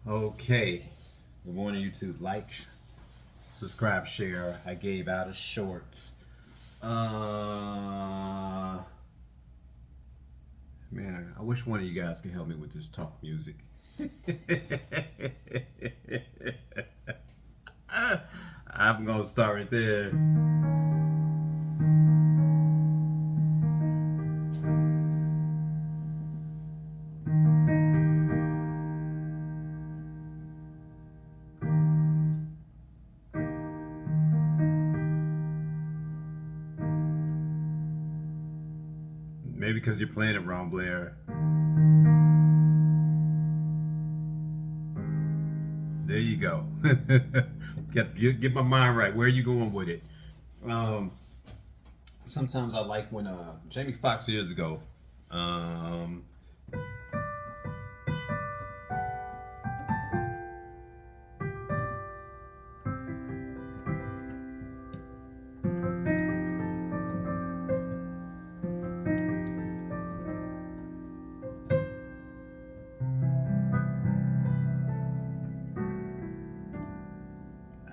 Okay, good morning YouTube. Like, subscribe, share. I gave out a short. Man, I wish one of you guys could help me with this talk music. I'm gonna start right there. Maybe because you're playing it wrong, Blair. There you go. Get my mind right. Where are you going with it? Sometimes I like when Jamie Foxx years ago.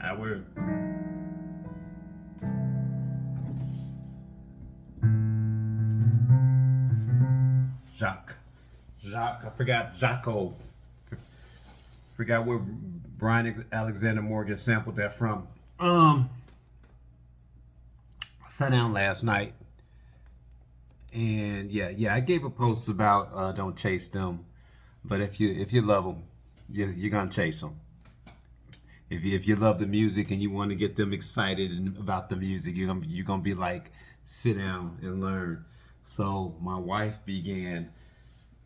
Our Jacques. I forgot Jaco. Forgot where Brian Alexander Morgan sampled that from. I sat down last night, and I gave a post about don't chase them, but if you love them, you're gonna chase them. If you love the music and you want to get them excited about the music, you're gonna be like, sit down and learn. So my wife began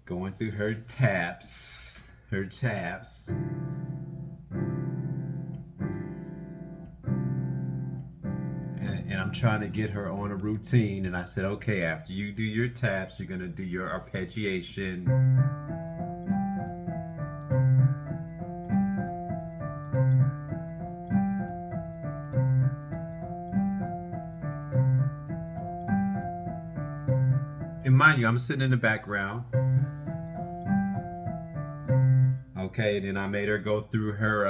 going through her tabs, and I'm trying to get her on a routine. And I said, okay, after you do your taps, you're gonna do your arpeggiation. And mind you, I'm sitting in the background. Okay, then I made her go through her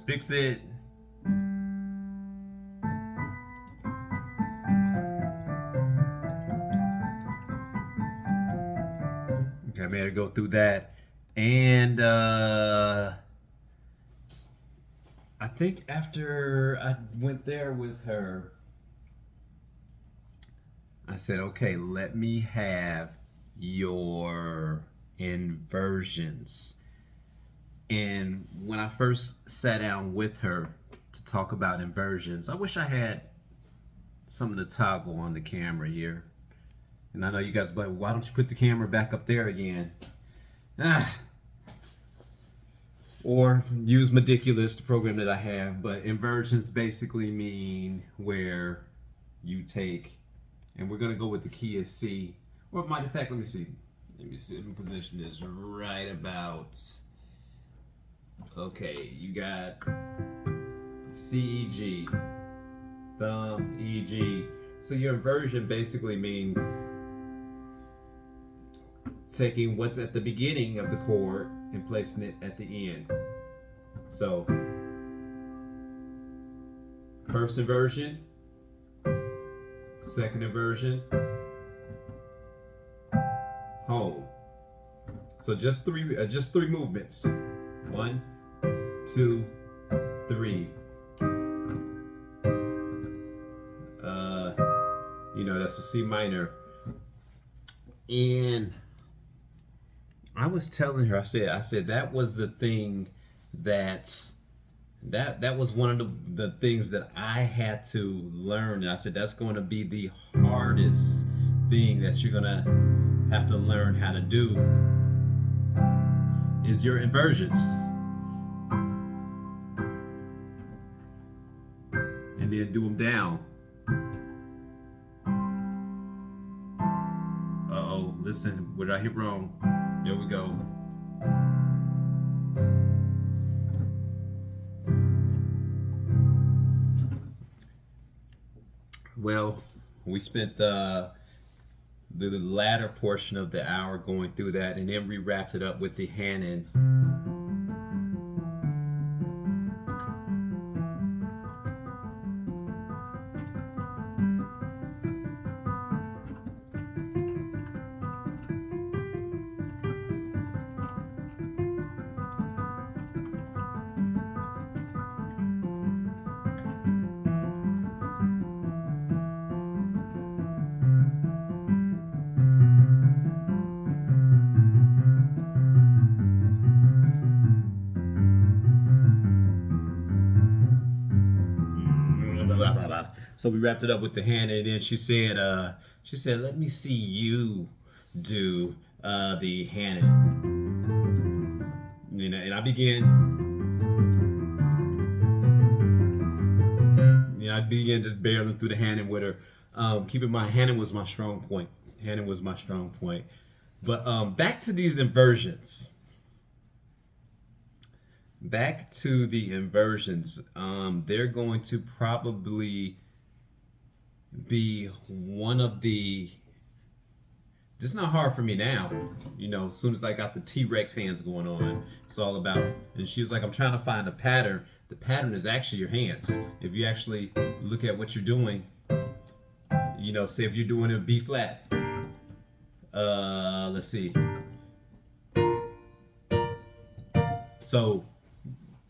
fix it. Okay, I made her go through that. And I think after I went there with her, I said, okay, let me have your inversions. And when I first sat down with her to talk about inversions, I wish I had something to toggle on the camera here. And I know you guys are like, why don't you put the camera back up there again? Or use Meticulous, the program that I have. But inversions basically mean where you take, and we're gonna go with the key of C. Or matter of fact, let me see. Let me position this right about. Okay, you got C, E, G, thumb, E, G. So your inversion basically means taking what's at the beginning of the chord and placing it at the end. So, first inversion, second inversion, home. So just three movements. 1, 2, 3. That's a C minor. And I was telling her, I said that was the thing that was one of the things that I had to learn. And I said that's going to be the hardest thing that you're gonna have to learn how to do is your inversions. And then do them down. Uh-oh, listen, what did I hit wrong? There we go. Well, we spent the latter portion of the hour going through that, and then we wrapped it up with the Hanon. So we wrapped it up with the Hanon, and then she said, "Let me see you do the Hanon." And I began, I began just barreling through the Hanon with her. Keep in mind, Hanon was my strong point. Hanon was my strong point. But back to these inversions. Back to the inversions. They're going to probably be one of the. This is not hard for me now. As soon as I got the T-Rex hands going on, it's all about. And she was like, I'm trying to find a pattern. The pattern is actually your hands. If you actually look at what you're doing, say if you're doing a B flat. Let's see. So,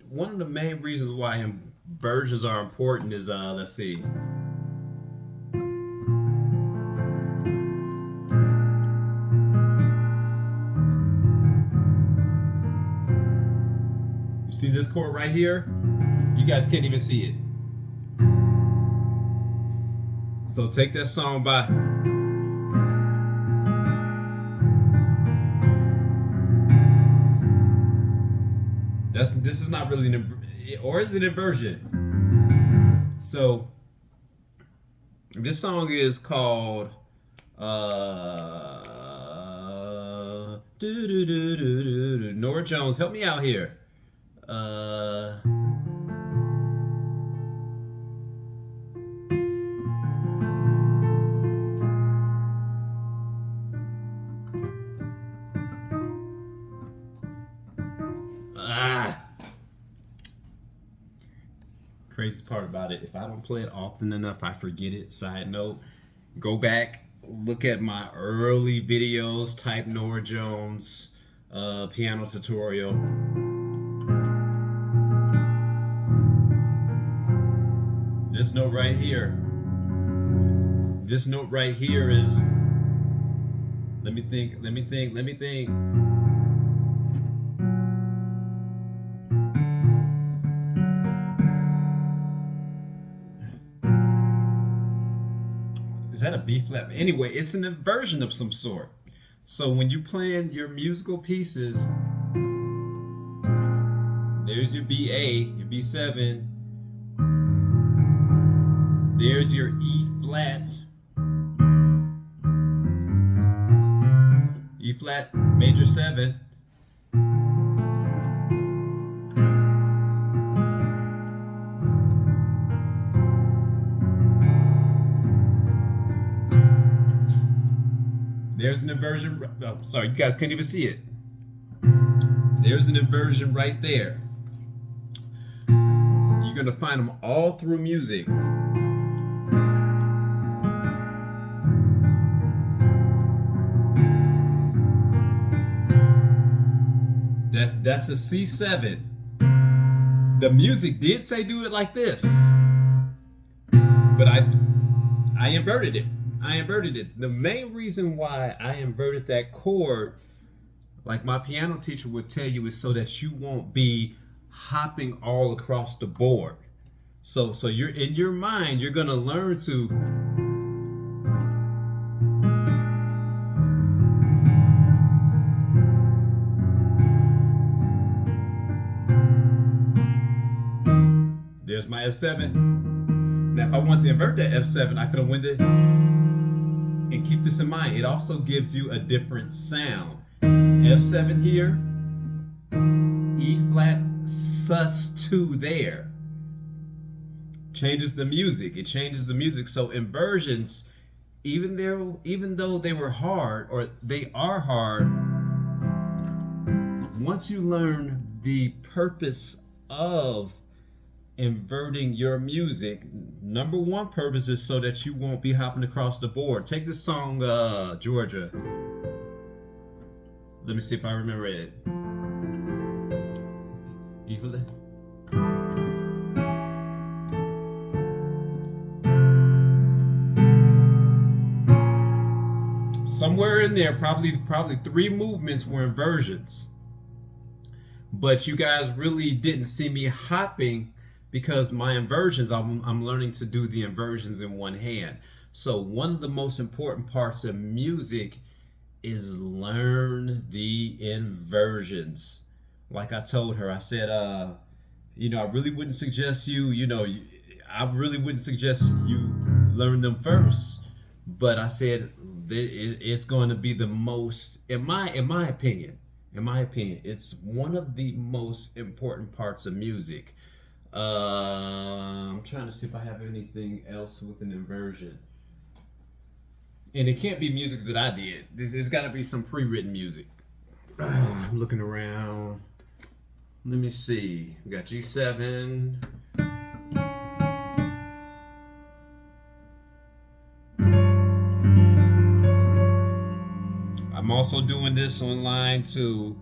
one of the main reasons why inversions are important is, let's see. You see this chord right here? You guys can't even see it. So take that song by. This is not really or is it an inversion? So this song is called Nora Jones. Help me out here. Crazy part about it, if I don't play it often enough, I forget it. Side note, go back, look at my early videos, type Nora Jones piano tutorial. This note right here. This note right here is, let me think. Is that a B flat? Anyway, it's an inversion of some sort. So when you plan your musical pieces, there's your BA, your B7. There's your E flat. E flat major 7. There's an inversion. Oh, sorry, you guys can't even see it. There's an inversion right there. You're going to find them all through music. That's a C7. The music did say do it like this, but I inverted it. The main reason why I inverted that chord, like my piano teacher would tell you, is so that you won't be hopping all across the board. So you're in your mind, you're gonna learn to there's my F7. Now if I want to invert that F7, I could have went it. And keep this in mind, it also gives you a different sound. F7 here, E flat, sus2 there. changes the music. It changes the music. So inversions, even though they were hard, or they are hard, once you learn the purpose of inverting your music, number one purpose is so that you won't be hopping across the board. Take this song, Georgia. Let me see if I remember it. You feel it? Somewhere in there, probably 3 movements were inversions. But you guys really didn't see me hopping because my inversions, I'm learning to do the inversions in one hand. So one of the most important parts of music is learn the inversions. Like I told her, I said, I really wouldn't suggest you learn them first. But I said it's going to be the most, in my opinion, it's one of the most important parts of music. I'm trying to see if I have anything else with an inversion. And it can't be music that I did. There's got to be some pre-written music. I'm looking around. Let me see. We got G7. I'm also doing this online too,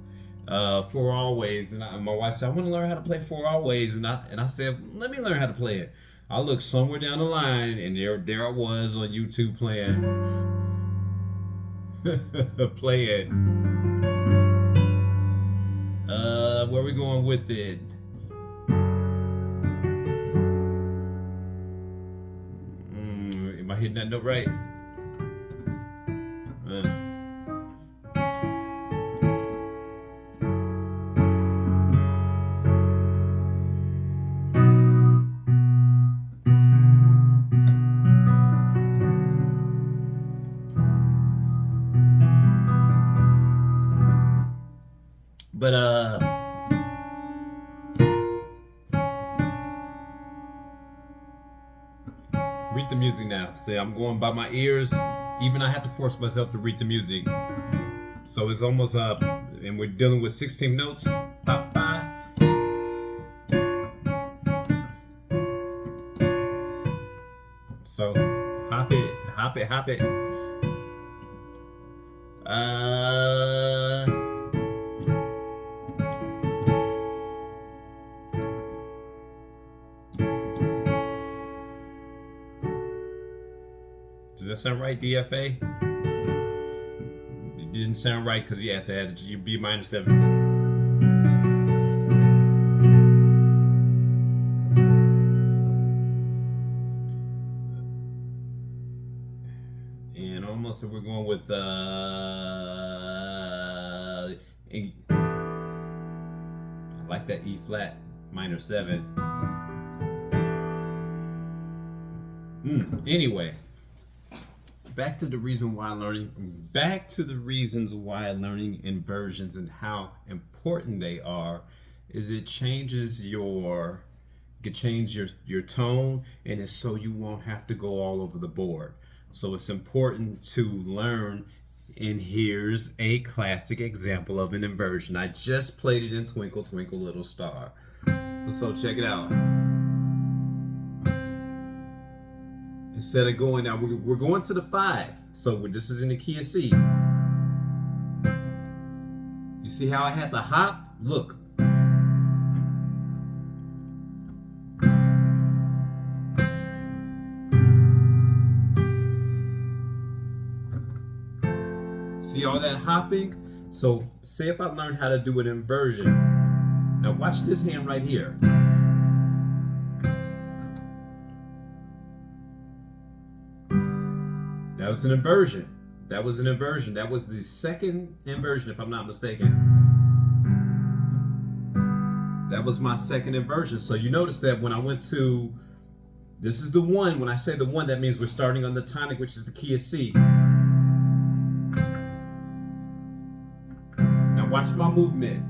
4 always, and my wife said I want to learn how to play 4 always, and I said let me learn how to play it. I looked somewhere down the line, and there I was on YouTube playing, where we going with it? Am I hitting that note right? But read the music now. See, I'm going by my ears. Even I have to force myself to read the music. So it's almost up, and we're dealing with 16 notes. Pop, pop. So hop it, hop it, hop it. Does that sound right, DFA? It didn't sound right because you had to add your B minor 7. And almost we're going with I like that E flat minor 7. Anyway. Back to the reasons why learning inversions and how important they are is it changes your tone, and it's so you won't have to go all over the board. So it's important to learn, and here's a classic example of an inversion. I just played it in Twinkle Twinkle Little Star. So check it out. Instead of going now, we're going to the 5. So this is in the key of C. You see how I had to hop? Look. See all that hopping? So say if I learned how to do an inversion. Now watch this hand right here. That was an inversion. That was the second inversion, if I'm not mistaken. That was my second inversion. So you notice that when I went to, this is the 1. When I say the 1, that means we're starting on the tonic, which is the key of C. Now watch my movement.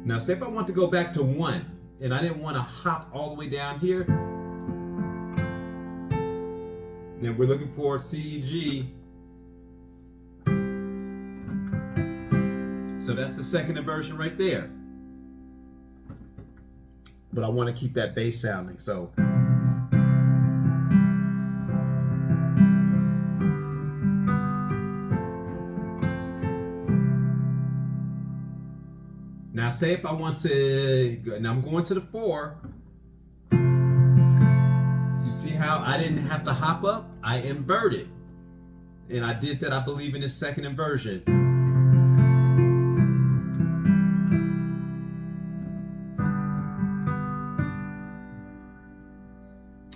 Now say if I want to go back to 1 and I didn't want to hop all the way down here, then we're looking for C, E, G. So that's the second inversion right there. But I want to keep that bass sounding, so. Now say if I want to, now I'm going to the 4. You see how I didn't have to hop up? I inverted. And I did that, I believe, in this second inversion.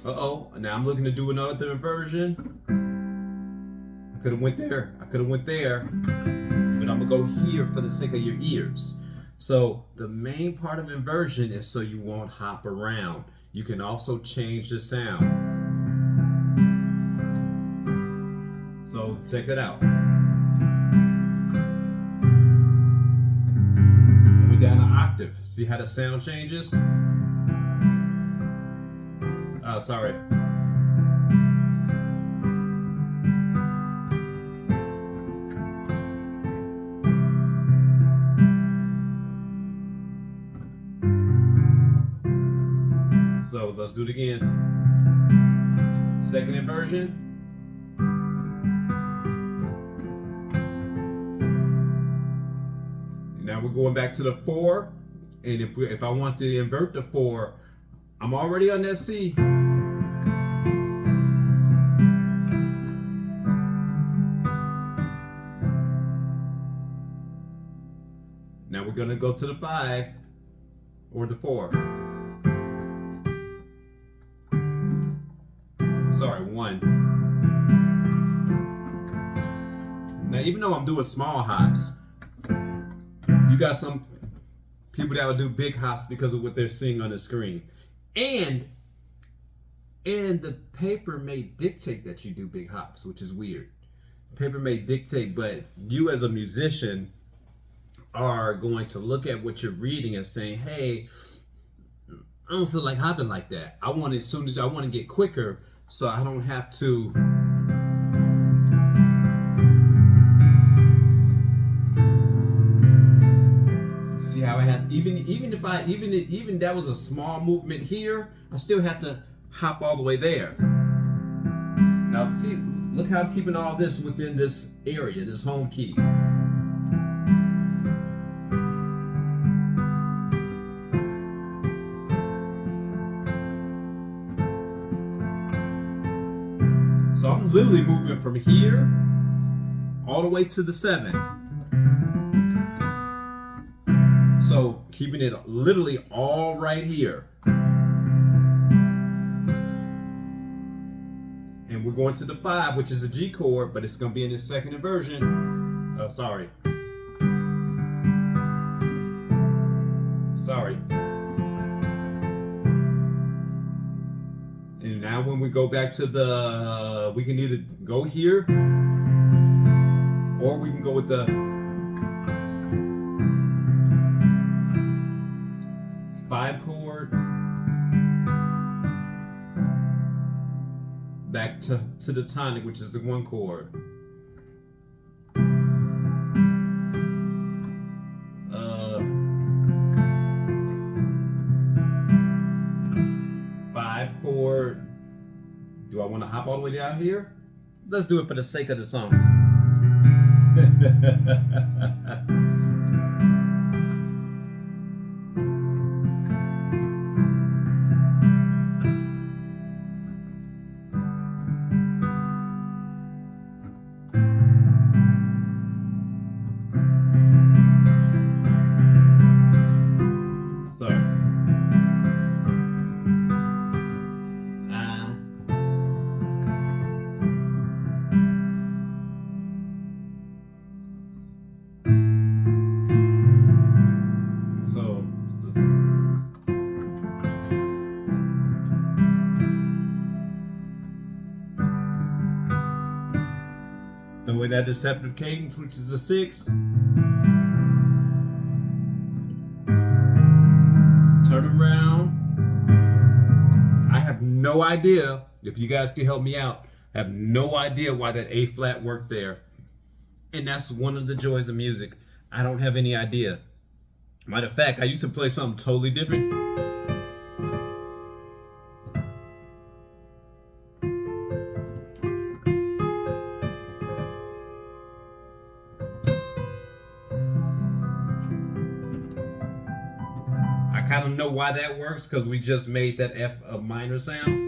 Uh-oh, now I'm looking to do another inversion. I could have went there, but I'm gonna go here for the sake of your ears. So the main part of inversion is so you won't hop around. You can also change the sound. So check that out. We're down an octave. See how the sound changes? Sorry. So let's do it again. Second inversion. Now we're going back to the 4, and if I want to invert the 4, I'm already on that C. Now we're gonna go to the 5 or the 4. Sorry, 1. Now, even though I'm doing small hops, you got some people that will do big hops because of what they're seeing on the screen. And the paper may dictate that you do big hops, which is weird. Paper may dictate, but you as a musician are going to look at what you're reading and saying, hey, I don't feel like hopping like that. I want as soon as I want to get quicker, so I don't have to. See how I have even that was a small movement here, I still have to hop all the way there. Now see, look how I'm keeping all this within this area, this home key. So I'm literally moving from here all the way to the 7. So keeping it literally all right here. And we're going to the 5, which is a G chord, but it's going to be in the second inversion. Oh, sorry. And now when we go back to the, we can either go here, or we can go with the 5 chord, back to the tonic, which is the 1 chord. Chord. Do I want to hop all the way down here? Let's do it for the sake of the song. With that deceptive cadence, which is a 6. no idea. If you guys can help me out, I have no idea why that A flat worked there. And that's one of the joys of music. I don't have any idea. Matter of fact, I used to play something totally different. I kind of know why that works because we just made that F a minor sound.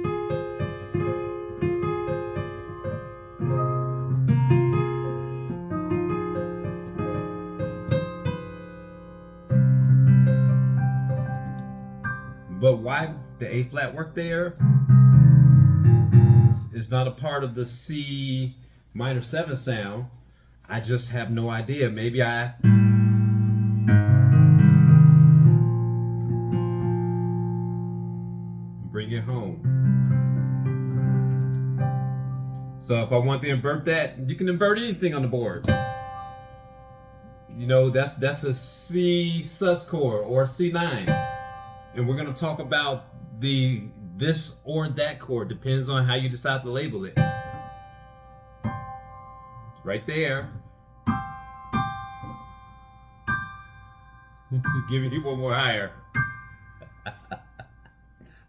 But why the A flat work there? It's not a part of the C minor 7 sound. I just have no idea. Maybe I bring it home. So if I want to invert that, you can invert anything on the board. You know, that's a C sus chord or C9. And we're going to talk about this or that chord. Depends on how you decide to label it. Right there. Give me one more higher.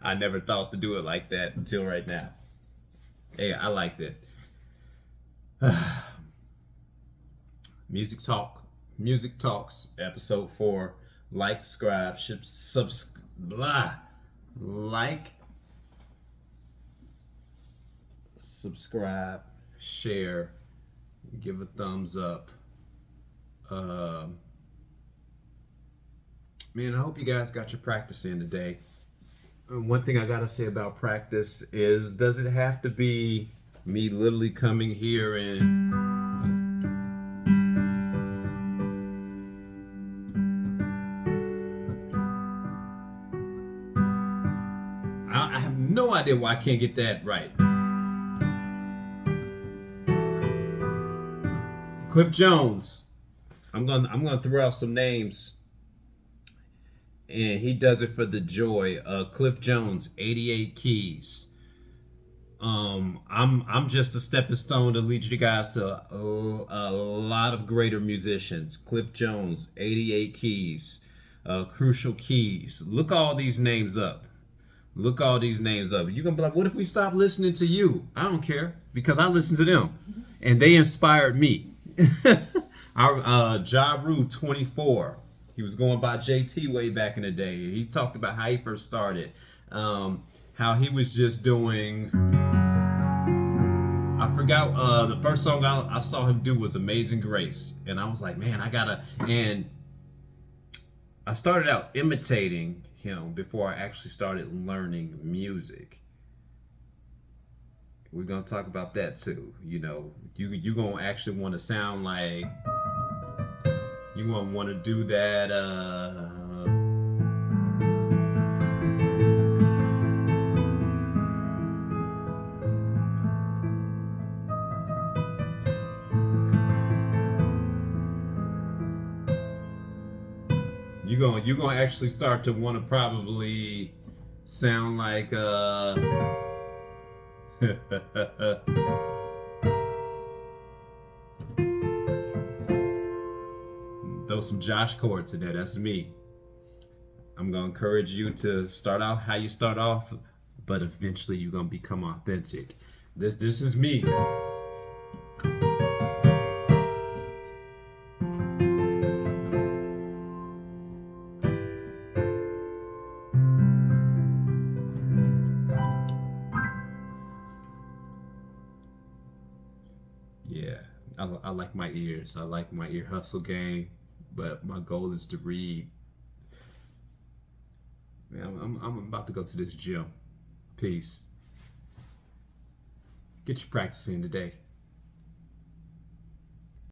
I never thought to do it like that until right now. Hey, I liked it. Music Talks, episode 4. Like, subscribe, share, give a thumbs up. Man, I hope you guys got your practice in today. One thing I gotta say about practice is, does it have to be me literally coming here and I have no idea why I can't get that right. Cliff Jones. I'm gonna throw out some names, and he does it for the joy. Cliff Jones, 88 keys. I'm just a stepping stone to lead you guys to a lot of greater musicians. Cliff Jones, 88 keys, Crucial Keys. Look all these names up. You're gonna be like, what if we stop listening to you? I don't care, because I listen to them, and they inspired me. Our Ja Rule 24. He was going by JT way back in the day. He talked about how he first started, how he was just doing. I forgot the first song I saw him do was Amazing Grace, and I was like, man, and I started out imitating him before I actually started learning music. We're gonna talk about that too. You know, you gonna actually want to sound like, you gonna want to do that. You're gonna actually start to want to probably sound like throw some Josh chords in there. That's me. I'm gonna encourage you to start out how you start off, but eventually you're gonna become authentic. This is me. Yeah, I like my ears. I like my ear hustle game, but my goal is to read. Man, I'm about to go to this gym. Peace. Get your practice in today.